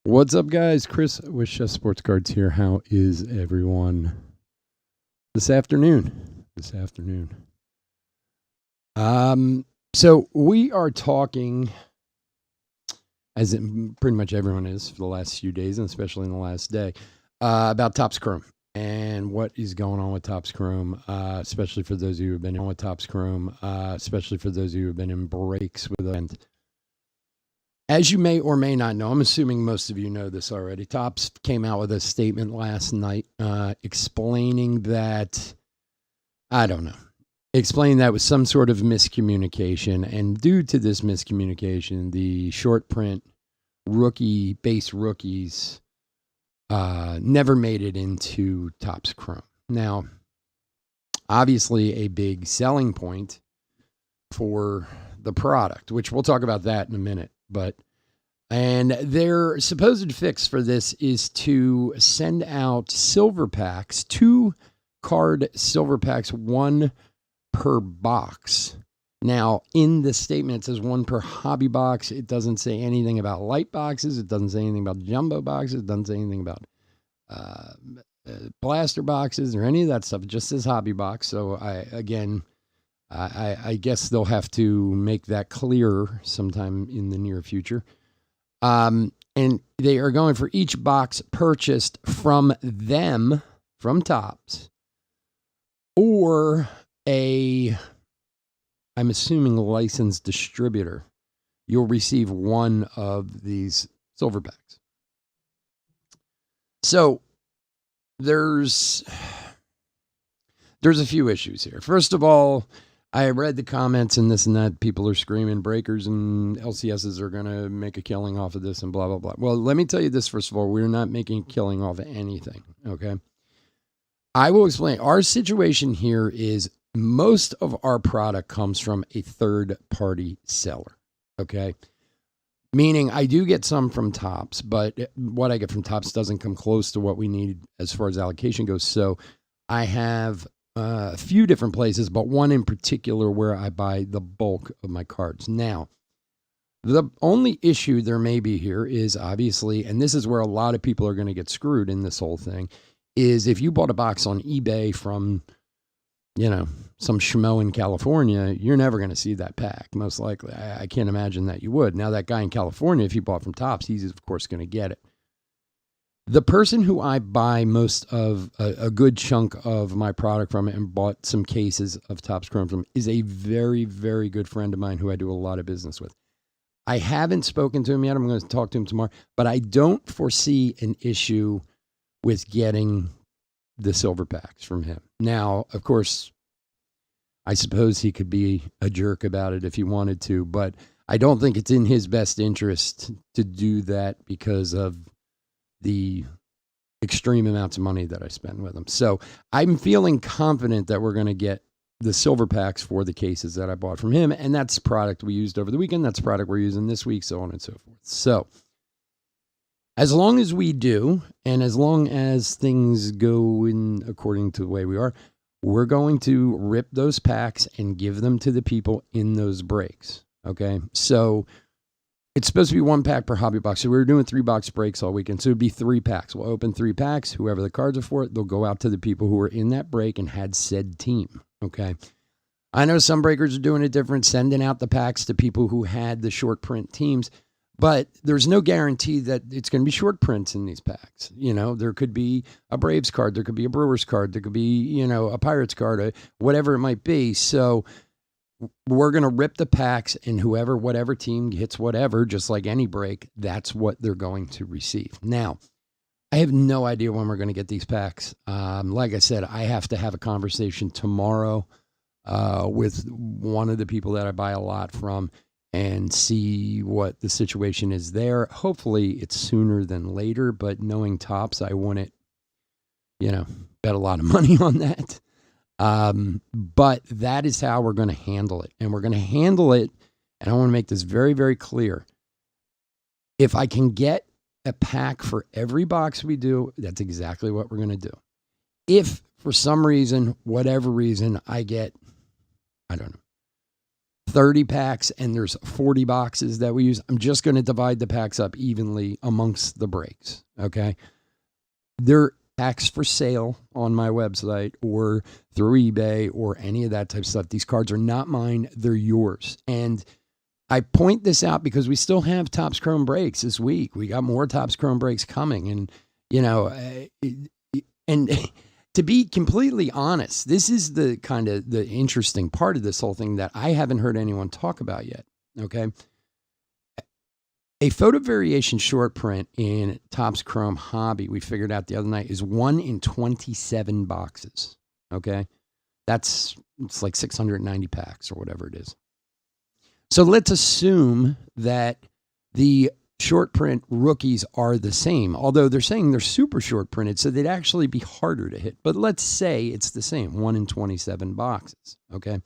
What's up, guys? Chris with Chef Sports Cards here. How is everyone this afternoon? So we are talking, pretty much everyone is for the last few days, and especially in the last day, about Topps Chrome and what is going on with Topps Chrome, especially for those of you who have been in with Topps Chrome, especially for those of you who have been in breaks with it. As you may or may not know, I'm assuming most of you know this already. Topps came out with a statement last night explaining that, explaining that was some sort of miscommunication. And due to this miscommunication, the short print base rookies never made it into Topps Chrome. Now, obviously a big selling point for the product, which we'll talk about that in a minute. And their supposed fix for this is to send out silver packs, 2 card silver packs, 1 per box. Now, in the statement, it says 1 per hobby box. It doesn't say anything about light boxes. It doesn't say anything about jumbo boxes. It doesn't say anything about blaster boxes or any of that stuff. It just says hobby box. So I guess they'll have to make that clearer sometime in the near future. And they are going for each box purchased from Topps, or I'm assuming, licensed distributor. You'll receive 1 of these silver packs. So there's a few issues here. First of all, I read the comments and this and that. People are screaming breakers and LCSs are going to make a killing off of this and blah, blah, blah. Well, let me tell you this, first of all. We're not making a killing off of anything, okay? I will explain. Our situation here is most of our product comes from a third-party seller, okay? Meaning I do get some from Topps, but what I get from Topps doesn't come close to what we need as far as allocation goes. So I have a few different places, but one in particular where I buy the bulk of my cards. Now, the only issue there may be here is obviously, and this is where a lot of people are going to get screwed in this whole thing, is if you bought a box on eBay from, some schmo in California, you're never going to see that pack. Most likely. I can't imagine that you would. Now, that guy in California, if he bought from Topps, he's of course going to get it. The person who I buy most of a good chunk of my product from and bought some cases of Topps Chrome from is a very, very good friend of mine who I do a lot of business with. I haven't spoken to him yet. I'm going to talk to him tomorrow, but I don't foresee an issue with getting the silver packs from him. Now, of course, I suppose he could be a jerk about it if he wanted to, but I don't think it's in his best interest to do that because of the extreme amounts of money that I spend with them. So I'm feeling confident that we're going to get the silver packs for the cases that I bought from him. And that's product we used over the weekend. That's product we're using this week, so on and so forth. So as long as we do, and as long as things go in according to the way we are, we're going to rip those packs and give them to the people in those breaks. Okay. So it's supposed to be 1 pack per hobby box. So we were doing 3-box breaks all weekend. So it'd be 3 packs. We'll open 3 packs. Whoever the cards are for, they'll go out to the people who were in that break and had said team. Okay. I know some breakers are doing it different, sending out the packs to people who had the short print teams, but there's no guarantee that it's going to be short prints in these packs. There could be a Braves card. There could be a Brewers card. There could be, a Pirates card, whatever it might be. So we're going to rip the packs, and whatever team hits whatever, just like any break, that's what they're going to receive. Now, I have no idea when we're going to get these packs. Like I said, I have to have a conversation tomorrow with one of the people that I buy a lot from and see what the situation is there. Hopefully it's sooner than later, but knowing Topps, I wouldn't, bet a lot of money on that. But that is how we're going to handle it. And we're going to handle it, and I want to make this very, very clear. If I can get a pack for every box we do, that's exactly what we're going to do. If for some reason, whatever reason, I get, 30 packs and there's 40 boxes that we use, I'm just going to divide the packs up evenly amongst the breaks. Okay. They're packs for sale on my website or through eBay or any of that type of stuff. These cards are not mine. They're yours. And I point this out because we still have Topps Chrome breaks this week. We got more Topps Chrome breaks coming. And, you know, and to be completely honest, this is the kind of the interesting part of this whole thing that I haven't heard anyone talk about yet. Okay. A photo variation short print in Topps Chrome Hobby, we figured out the other night, is 1 in 27 boxes. Okay. It's like 690 packs or whatever it is. So let's assume that the short print rookies are the same, although they're saying they're super short printed, so they'd actually be harder to hit. But let's say it's the same, 1 in 27 boxes, okay?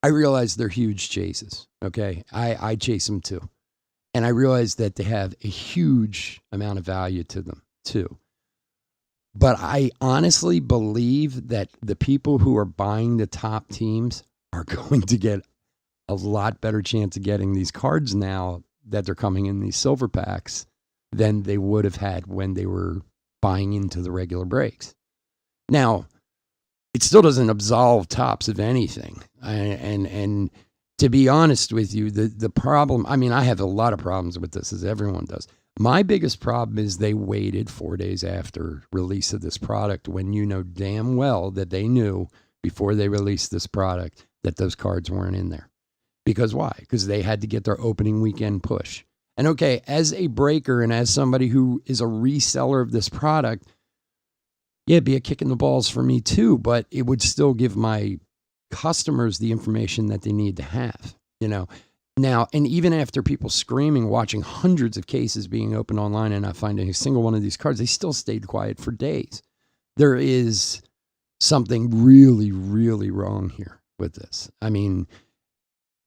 I realize they're huge chases, okay? I chase them too. And I realize that they have a huge amount of value to them too. But I honestly believe that the people who are buying the top teams are going to get a lot better chance of getting these cards now that they're coming in these silver packs than they would have had when they were buying into the regular breaks. Now, it still doesn't absolve Topps of anything. And to be honest with you, the problem, I mean, I have a lot of problems with this, as everyone does. My biggest problem is they waited 4 days after release of this product when you know damn well that they knew before they released this product that those cards weren't in there. Because why? Because they had to get their opening weekend push. And okay, as a breaker and as somebody who is a reseller of this product, yeah, it'd be a kick in the balls for me too, but it would still give my customers the information that they need to have, you know. Now, and even after people screaming, watching hundreds of cases being opened online and not finding a single one of these cards, they still stayed quiet for days. There is something really, really wrong here with this. I mean,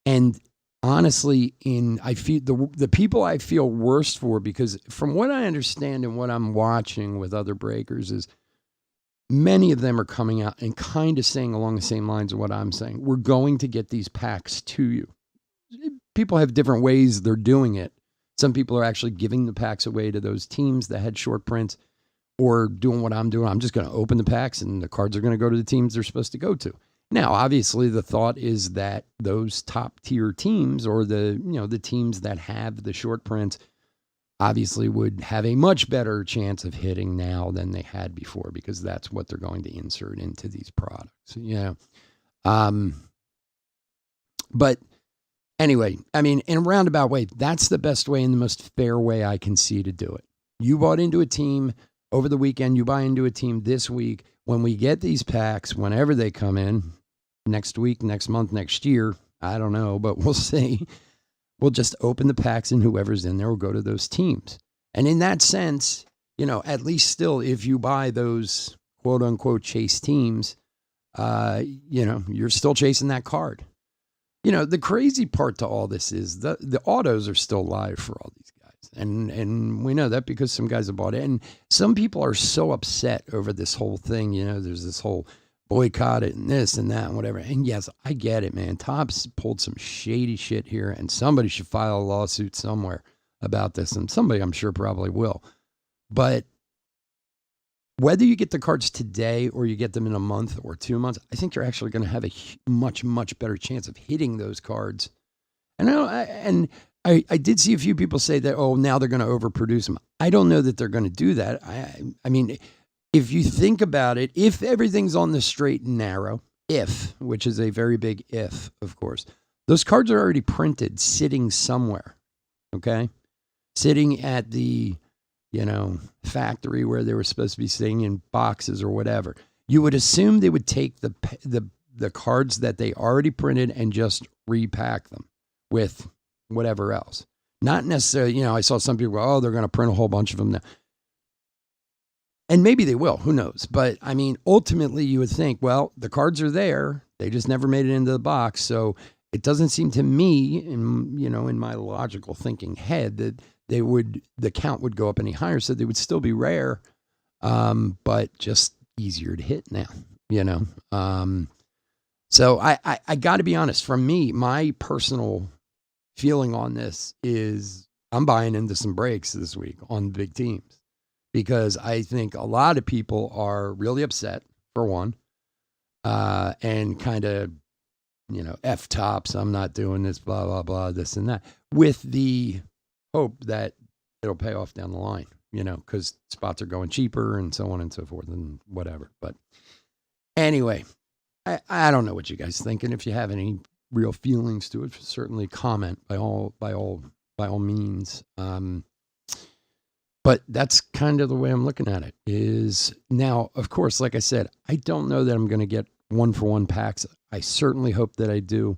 and honestly, I feel the people I feel worst for, because from what I understand and what I'm watching with other breakers is many of them are coming out and kind of saying along the same lines of what I'm saying. We're going to get these packs to you. People have different ways they're doing it. Some people are actually giving the packs away to those teams that had short prints, or doing what I'm doing. I'm just going to open the packs and the cards are going to go to the teams they're supposed to go to. Now, obviously, the thought is that those top tier teams, or the teams that have the short prints, obviously would have a much better chance of hitting now than they had before, because that's what they're going to insert into these products. Yeah. But anyway, I mean, in a roundabout way, that's the best way and the most fair way I can see to do it. You bought into a team over the weekend. You buy into a team this week. When we get these packs, whenever they come in, next week, next month, next year, I don't know, but we'll see. We'll just open the packs and whoever's in there will go to those teams. And in that sense, at least still, if you buy those quote unquote chase teams, you're still chasing that card. The crazy part to all this is the autos are still live for all these guys. And we know that because some guys have bought it. And some people are so upset over this whole thing. There's this whole boycott it and this and that and whatever. And yes, I get it, man. Topps pulled some shady shit here, and somebody should file a lawsuit somewhere about this. And somebody, I'm sure, probably will. But whether you get the cards today or you get them in a month or 2 months, I think you're actually going to have a much, much better chance of hitting those cards. And I did see a few people say that, now they're going to overproduce them. I don't know that they're going to do that. I mean, if you think about it, if everything's on the straight and narrow, which is a very big if, of course, those cards are already printed, sitting somewhere, okay? Sitting at the, factory where they were supposed to be sitting in boxes or whatever. You would assume they would take the cards that they already printed and just repack them with whatever else. Not necessarily, I saw some people go, they're going to print a whole bunch of them now. And maybe they will, who knows? But I mean, ultimately you would think, well, the cards are there. They just never made it into the box. So it doesn't seem to me, in my logical thinking head, that the count would go up any higher. So they would still be rare, but just easier to hit now, So I got to be honest. From me, my personal feeling on this is I'm buying into some breaks this week on big teams because I think a lot of people are really upset, for one, and kind of, F tops, I'm not doing this, blah, blah, blah, this and that, with the hope that it'll pay off down the line, because spots are going cheaper and so on and so forth and whatever. But anyway, I don't know what you guys think. And if you have any real feelings to it, certainly comment by all means. But that's kind of the way I'm looking at it is now, of course, like I said, I don't know that I'm going to get 1-for-1 packs. I certainly hope that I do.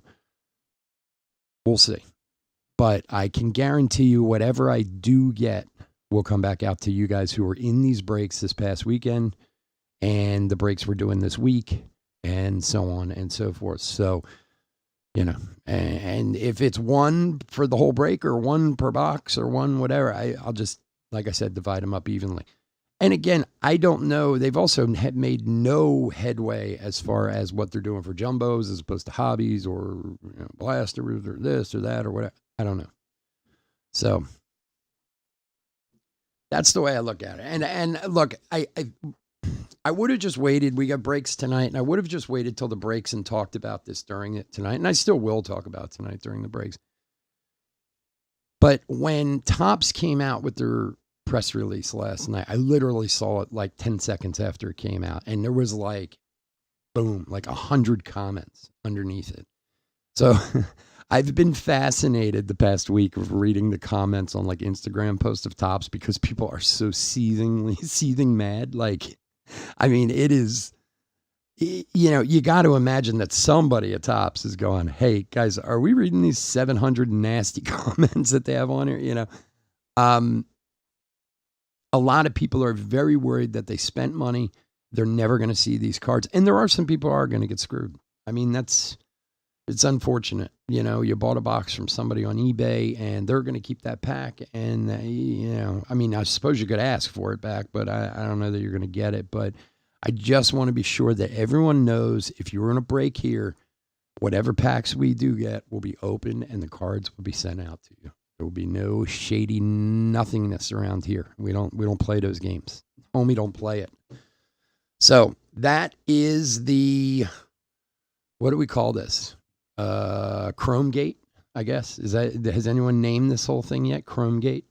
We'll see. But I can guarantee you whatever I do get will come back out to you guys who were in these breaks this past weekend and the breaks we're doing this week and so on and so forth. So, and if it's one for the whole break or one per box or one whatever, I'll just, like I said, divide them up evenly. And again, I don't know. They've also made no headway as far as what they're doing for jumbos as opposed to hobbies or blasters or this or that or whatever. I don't know. So that's the way I look at it. And look, I would have just waited. We got breaks tonight, and I would have just waited till the breaks and talked about this during it tonight. And I still will talk about it tonight during the breaks. But when Topps came out with their press release last night, I literally saw it like 10 seconds after it came out. And there was like, boom, like 100 comments underneath it. So I've been fascinated the past week of reading the comments on like Instagram posts of Topps because people are so seething mad. Like, I mean, it is, you got to imagine that somebody at Topps is going, hey, guys, are we reading these 700 nasty comments that they have on here? A lot of people are very worried that they spent money. They're never going to see these cards. And there are some people who are going to get screwed. I mean, it's unfortunate. You bought a box from somebody on eBay and they're going to keep that pack. And, I mean, I suppose you could ask for it back, but I don't know that you're going to get it. But I just want to be sure that everyone knows if you're in a break here, whatever packs we do get will be open and the cards will be sent out to you. There will be no shady nothingness around here. We don't play those games. Homie, don't play it. So that is what do we call this? Chromegate, I guess. Has anyone named this whole thing yet? Chromegate?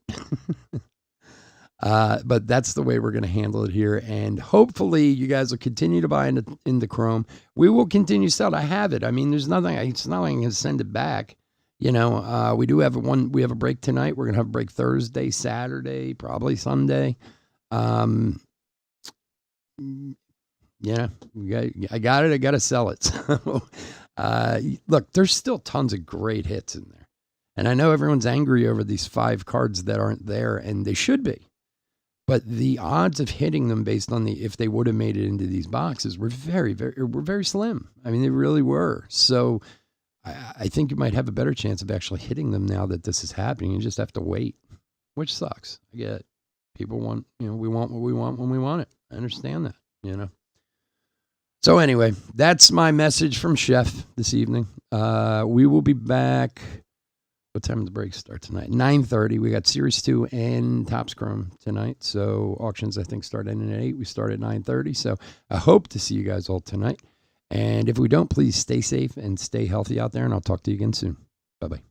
But that's the way we're going to handle it here. And hopefully you guys will continue to buy into Chrome. We will continue to sell. I have it. I mean, it's not like I can send it back. We do have we have a break tonight. We're going to have a break Thursday, Saturday, probably Sunday. I got it. I got to sell it. So, look, there's still tons of great hits in there. And I know everyone's angry over these 5 cards that aren't there, and they should be. But the odds of hitting them based on if they would have made it into these boxes were very slim. I mean, they really were. So I think you might have a better chance of actually hitting them now that this is happening. You just have to wait, which sucks. I get it. People want, we want what we want when we want it. I understand that, So anyway, that's my message from Chef this evening. We will be back. What time does the break start tonight? 9:30. We got Series 2 and Topps Chrome tonight. So auctions, I think, start at 8. We start at 9:30. So I hope to see you guys all tonight. And if we don't, please stay safe and stay healthy out there. And I'll talk to you again soon. Bye-bye.